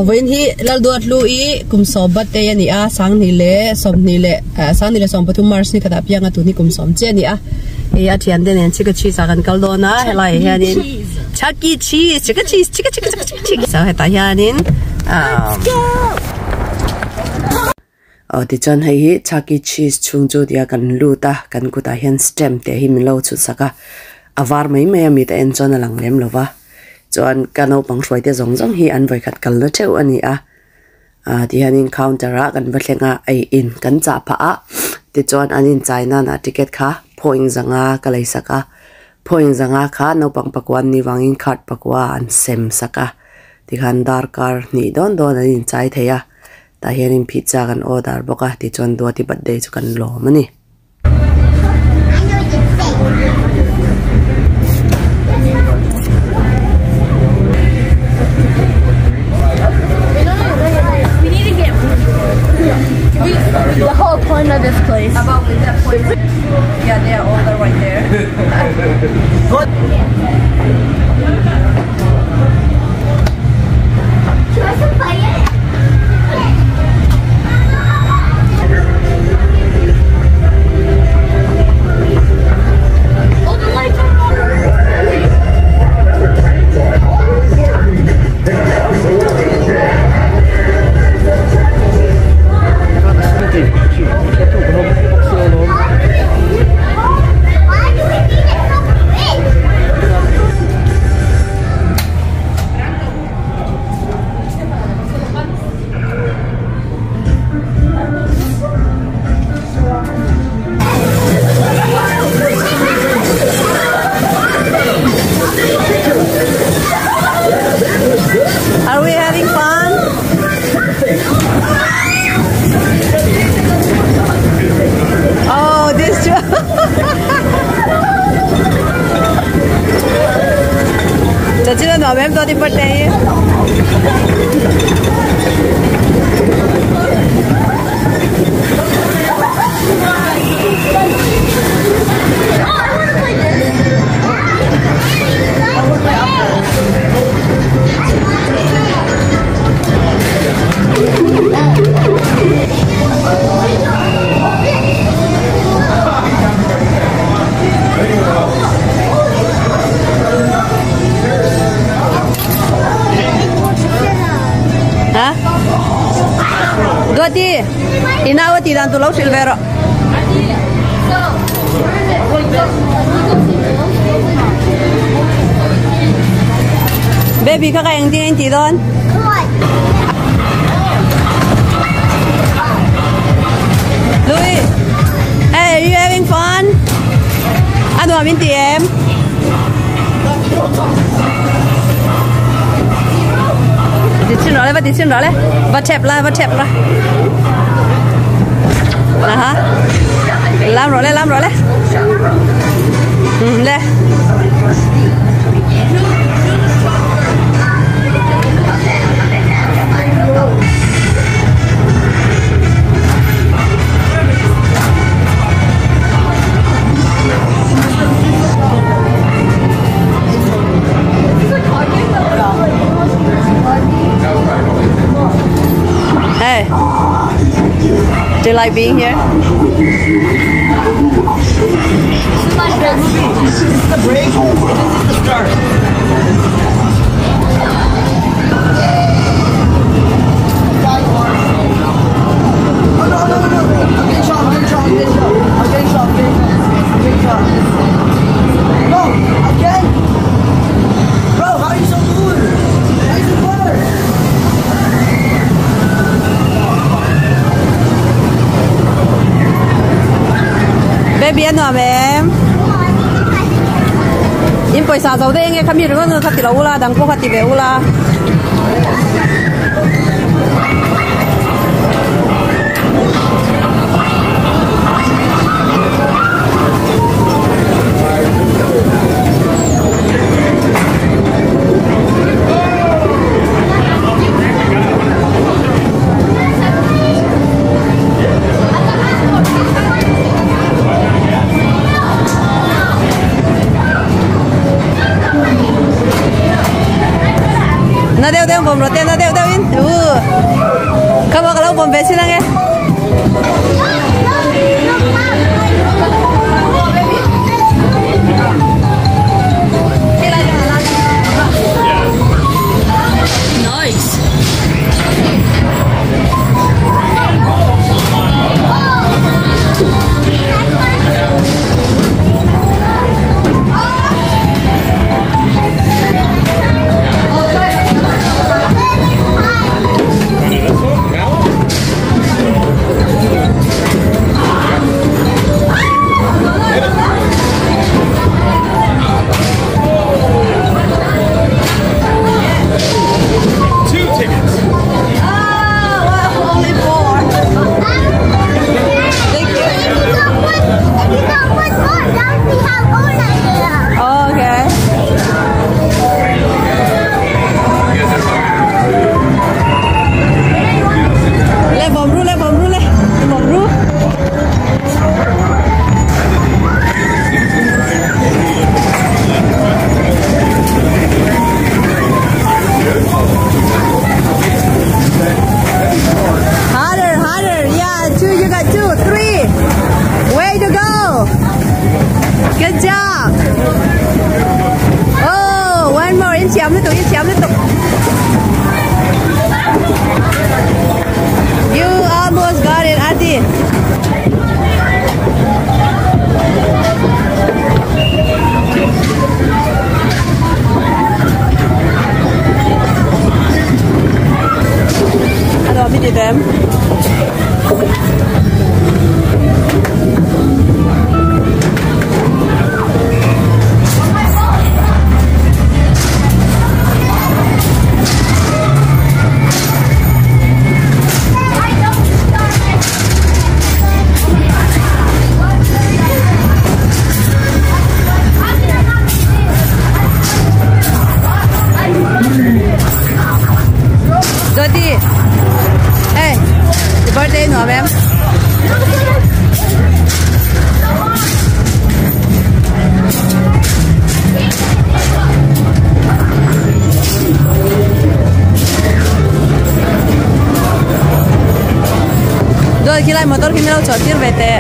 when he lalduat lui kum sobat te yani a sang ni le som pathum mars ni kata pianga tu ni kum som che ni a e a thian den en chika cheese akan kaldona helai hianin chaki cheese chika sa heta hianin ti chan hei chaki cheese chungju dia kan luta kan kuta hian stem te hi milo chu saka avar mai mi ta en chon alang lem lova chuan kano pang hroi te zong hi an voi khat kal na theu ani a ti hanin counter a kan batlenga ai in kan cha pha a ti chuan anin chaina na ticket kha point zanga kalai saka point zanga kha no pang pakwan ni wangin khat pakwa an sem saka ti khan dar kar ni don anin chai theya ta hianin pizza kan order boka ti chuan duati birthday chu kan lo mani The whole point of this place. About with that point. Yeah, they are all right there. Are we having fun? Oh, this the children know him Duati Birthday. Duati, inawa tidan tulaw silvero. Baby, kakain din tidon. Louis, hey, are you having fun? Ano amin TM? Đi xin rõ đấy, bắt chẹp la. Hả? Làm rồi đấy. Đây. Hey, do you like being here? This is the break. This is the start. Oh no! I'm getting shot. No, again. Bro, how are you so good? How is the water? Baby, ano em? Yung paisa daw din, kami rin ano kati laula, dangko kati beula. bom rồi tên nó đeo đeo in không có lâu bom về xin nghe nice. Good job. Oh, one more. Yên chéo liên tục, yên chéo liên tục. You almost got it, Adi. Hello, we did them. Duati, hey, the birthday no, ma'am. Duati kilai motor kimi lau chotir bete.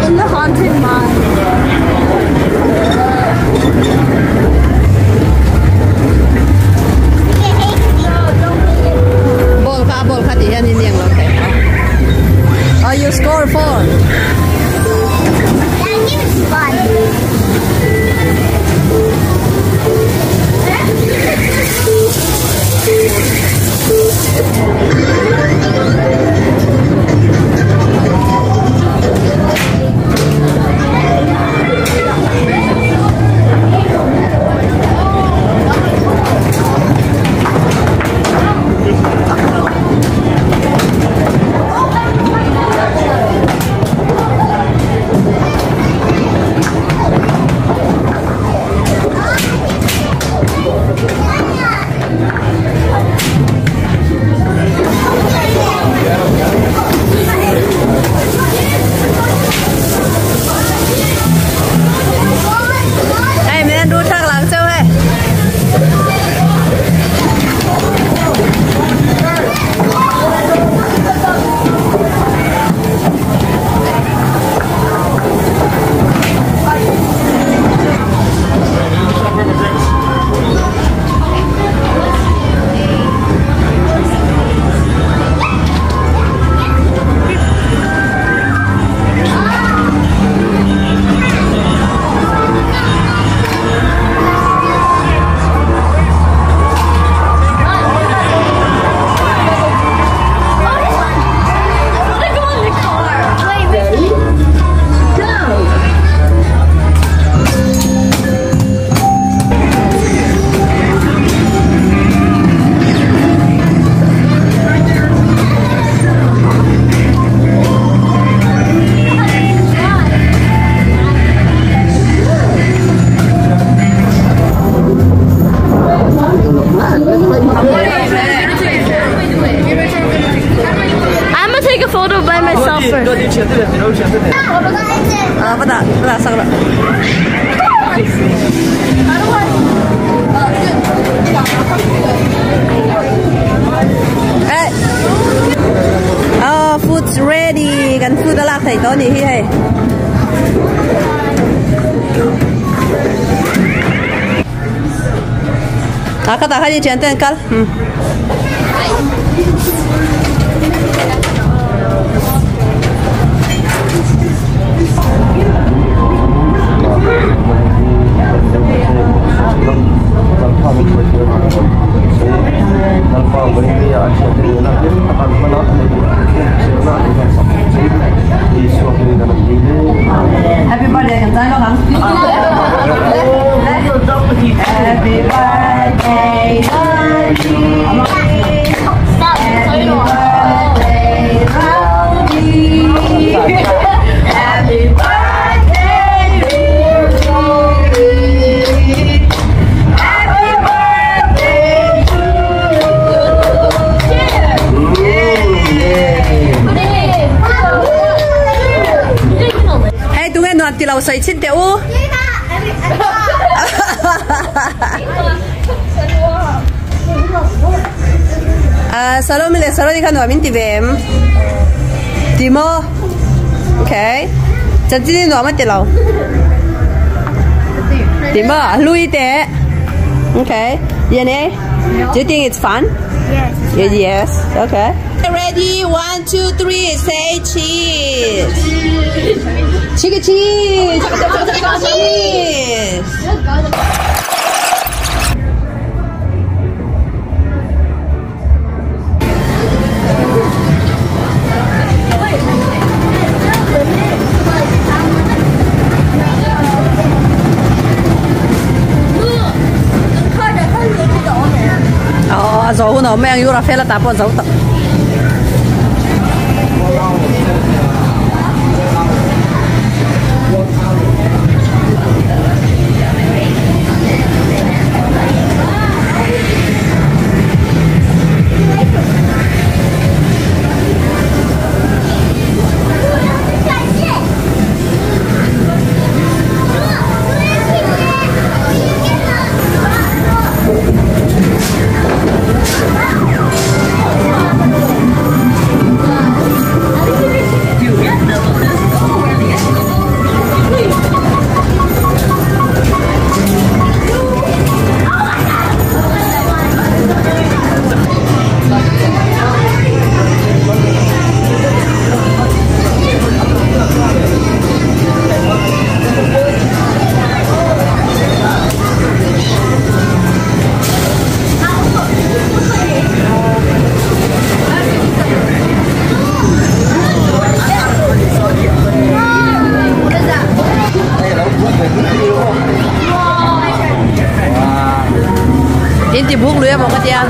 In the haunted mine. Ball ka di yan hindi ang lote. Oh, you score 4. That gives fun. photo by myself first. Bắt đầu xong rồi. Hey. Oh, food's ready. Kan food dah thầy có gì hay. Các bạn hãy chuyển tên cắt. Happy birthday kan tayo kan? Happy birthday, Happy birthday, Happy birthday to you. Hey, tụi em nói thì lâu say chín tiêu. Salome le saloni kan wa min ti vem. Timo. Okay. Chân chỉ nói mà ti lâu. Timo, lui te. Okay. Yene. Do you think it's fun? Yes. Yes. Okay. Ready? 1, 2, 3. Say cheese. Cheese. Cheese. Cheese. Dấu nó mang vô là phê là tạp vào dấu tập. Ini timbuk lu ya banget ya.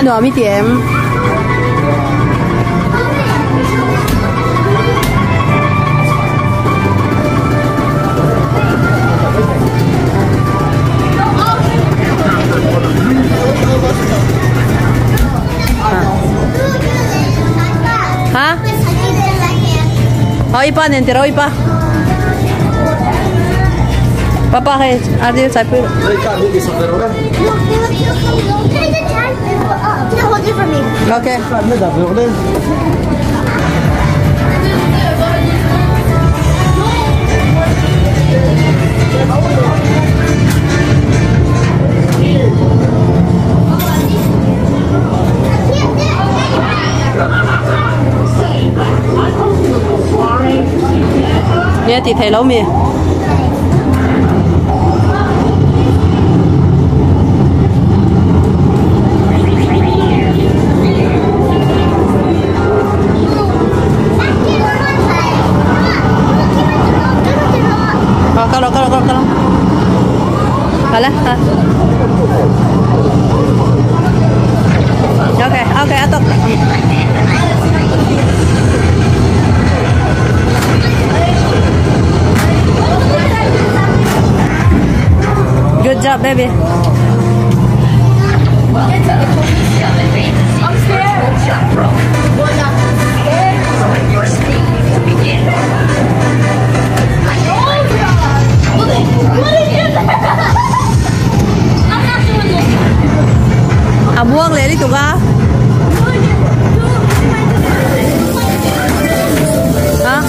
Ano, mi tiem. Hah? Oh, ipa nentero ipa. Papa kayak ada siapa? Okay. Yeah, thì thầy lâu mì. Good job, baby. À buông lấy đi tụi ca. Hả?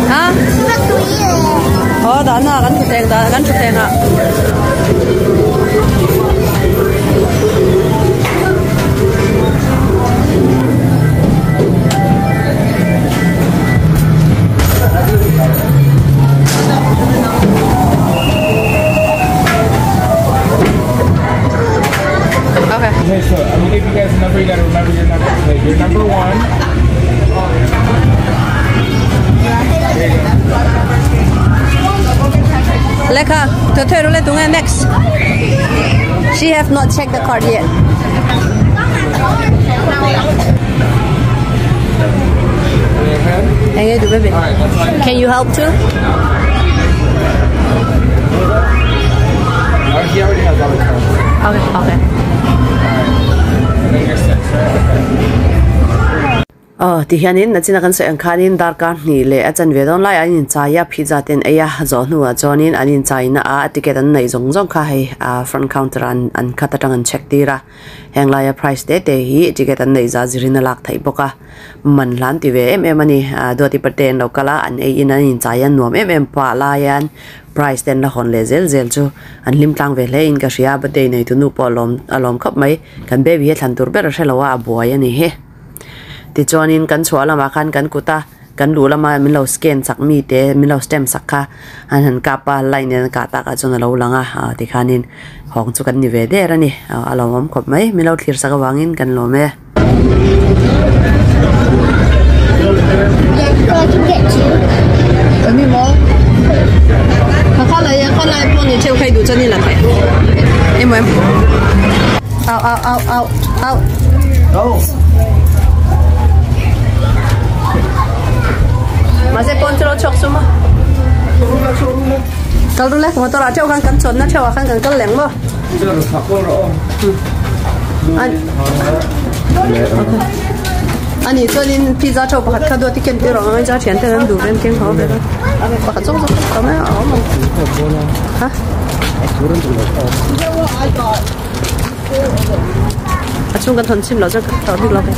Hả? Đó là gắn chụp đèn ạ. Okay, so I'm gonna give you guys a number. You gotta remember your number. Okay, you're number 1. Leka, to turn on the next. She have not checked the card yet. Hey, do baby. Can you help too? He already has all the cards. Okay, okay. Thì hiện in là chỉ là cái sự khán in dar kan ni le a chan ve don lai an in chaya pizza ten aya zo nu a chonin an in chai na a ticket an nei zong zong kha hai a front counter an khata tang an check tira heng lai a price te hi ticket an nei za zirina lak thai boka man lan ti ve ani Duati Birthday lo kala an ei in an in chai an nuam pa la yan price ten la hon le zel chu an lim tlang ve le in ka ria birthday nei tu nu polom alom khop mai kan baby he thlan tur ber shelawa boy ani he ti chonin kan chwala ma khan kan kuta kan lu lama min lo scan sak mi te min lo stem sakha an han kapa line ka ta ka chona lo langa ti khanin hong chu kan ni ve de rani alom khop mai min lo thlir saka wangin kan lo me mi mo kha lai pon ni cheu khai du chani la the em out Go. mà sẽ con cho nó chọc xuống mà kalau dulu lah motor aja kan kan son na cewa kan kan leng mo ani cho nên pizza cho bác khá đôi ticket đi rồi ngay giá tiền tên đủ bên kia họ về đó bác cho có mấy ở mà hả chung kan thon chim lo cho tao đi lo cái